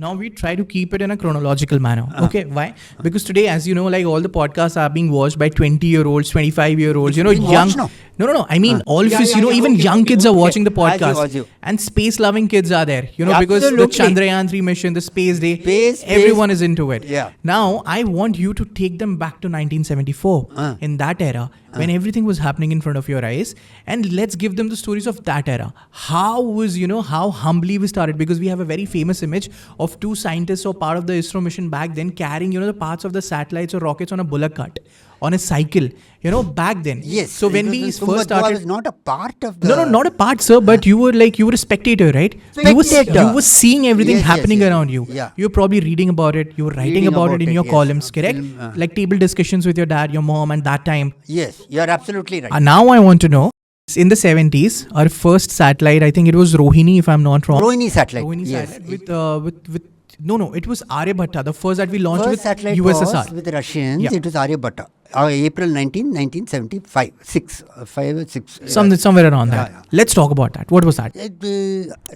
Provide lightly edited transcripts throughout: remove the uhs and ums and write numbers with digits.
Now we try to keep it in a chronological manner. Okay, why? Because today, as you know, like all the podcasts are being watched by 20-year-olds, 25-year-olds, young. No. I mean, all of us, even young kids are watching the podcast. And space-loving kids are there, because the Chandrayaan 3 mission, the space day, everyone is into it. Yeah. Now, I want you to take them back to 1974, in that era, when everything was happening in front of your eyes. And let's give them the stories of that era. How was, how humbly we started. Because we have a very famous image of two scientists or part of the ISRO mission back then carrying, the parts of the satellites or rockets on a bullock cart, on a cycle, back then. Yes. So when we first started... was not a part of the... No, not a part, sir, but you were a spectator, right? You were seeing everything happening around you. Yeah. You were probably reading about it. You were writing about it in your columns, correct? Like table discussions with your dad, your mom, and that time. Yes, you're absolutely right. Now I want to know, in the 70s, our first satellite, I think it was Rohini, if I'm not wrong. Rohini satellite. With No, it was Aryabhata, the first that we launched first with satellite USSR. Was with the Russians. Yeah. It was Aryabhata. April 1975. 5 or 6. Somewhere around that. Yeah. Let's talk about that. What was that?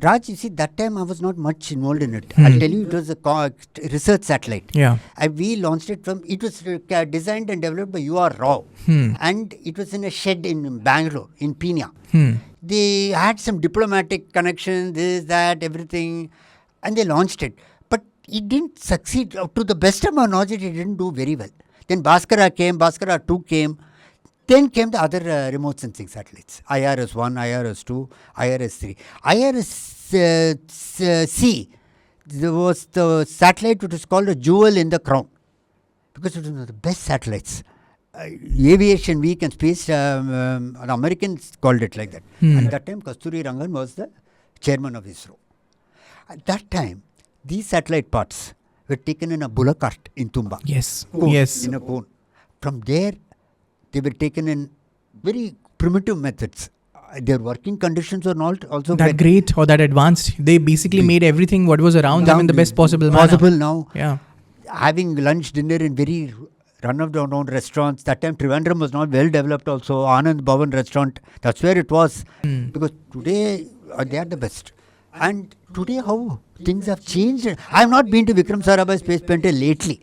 Raj, you see, that time I was not much involved in it. I'll tell you, it was a research satellite. Yeah. We launched it it was designed and developed by UR Rao. And it was in a shed in Bangalore, in Peenya. They had some diplomatic connections, this, that, everything, and they launched it. But it didn't succeed. To the best of my knowledge, it didn't do very well. Then Bhaskara came, Bhaskara 2 came. Then came the other remote sensing satellites. IRS-1, IRS-2, IRS-3. IRS-C was the satellite which was called a jewel in the crown. Because it was one of the best satellites. Aviation Week and Space, the Americans called it like that. At that time, Kasturi Rangan was the chairman of ISRO. At that time, these satellite parts were taken in a bullock cart in Tumba. Yes. In a cone. From there, they were taken in very primitive methods. Their working conditions were not also that great or that advanced. They basically made everything what was around them in the best possible manner. Possible now. Yeah. Having lunch, dinner in very run-of-the-town restaurants. That time Trivandrum was not well developed also. Anand Bhavan restaurant. That's where it was. Because today, they are the best. And today, how things have changed. I have not been to Vikram Sarabhai Space Center lately.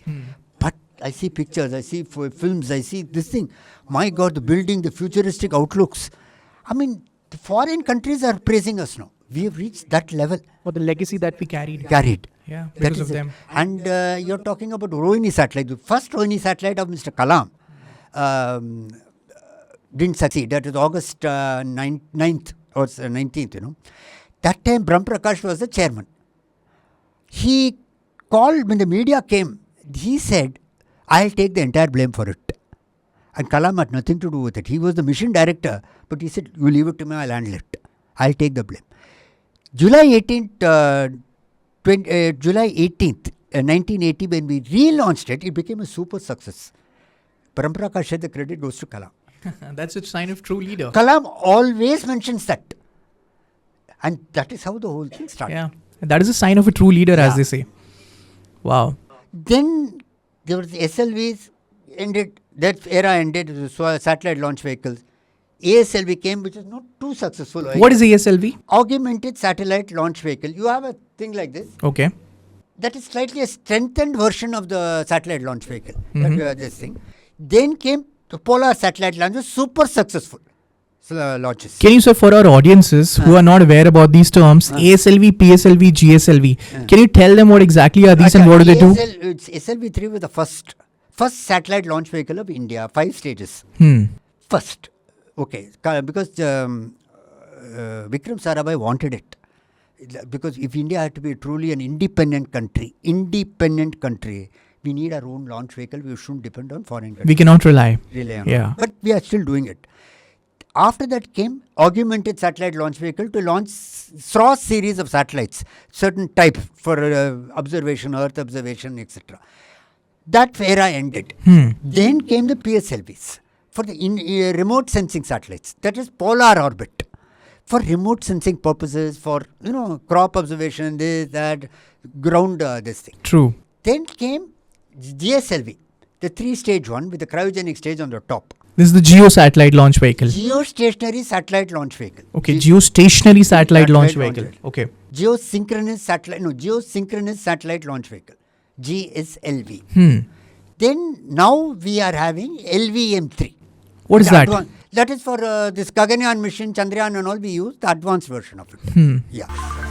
But I see pictures, I see films, I see this thing. My God, the building, the futuristic outlooks. I mean, the foreign countries are praising us now. We have reached that level. For the legacy that we carried. Yeah, because of them. And you're talking about Rohini satellite. The first Rohini satellite of Mr. Kalam didn't succeed. That was August 9th or 19th, That time Brahm Prakash was the chairman. He called, when the media came, he said, I'll take the entire blame for it. And Kalam had nothing to do with it. He was the mission director, but he said, you leave it to me, I'll handle it. I'll take the blame. July 18th, 1980, when we relaunched it, it became a super success. Brahm Prakash said the credit goes to Kalam. That's a sign of true leader. Kalam always mentions that. And that is how the whole thing started. Yeah, that is a sign of a true leader, as they say. Wow. Then there was the SLVs ended. That era ended. So satellite launch vehicles. ASLV came, which is not too successful. What is ASLV? Augmented Satellite Launch Vehicle. You have a thing like this. Okay. That is slightly a strengthened version of the satellite launch vehicle. This thing. Then came the Polar Satellite Launch, super successful. Launches. Can you, sir, for our audiences who are not aware about these terms, ASLV, PSLV, GSLV, can you tell them what exactly are these and what do they do? SLV-3 was the first satellite launch vehicle of India, 5 stages. First. Okay. Because Vikram Sarabhai wanted it. Because if India had to be truly an independent country, we need our own launch vehicle. We shouldn't depend on foreign countries. We cannot rely on it. But we are still doing it. After that came Augmented Satellite Launch Vehicle to launch SROS series of satellites, certain type for observation, Earth observation, etc. That era ended. Then came the PSLVs for the remote sensing satellites. That is polar orbit. For remote sensing purposes, for crop observation, this, that, ground this thing. True. Then came GSLV, the 3-stage one with the cryogenic stage on the top. This is the Geo-satellite launch vehicle. Geostationary satellite launch vehicle. Okay, geostationary satellite launch vehicle. Okay. Geosynchronous satellite launch vehicle. GSLV. Then now we are having LVM3. What is that? That is for this Gaganyaan mission, Chandrayaan and all, we use the advanced version of it. Yeah.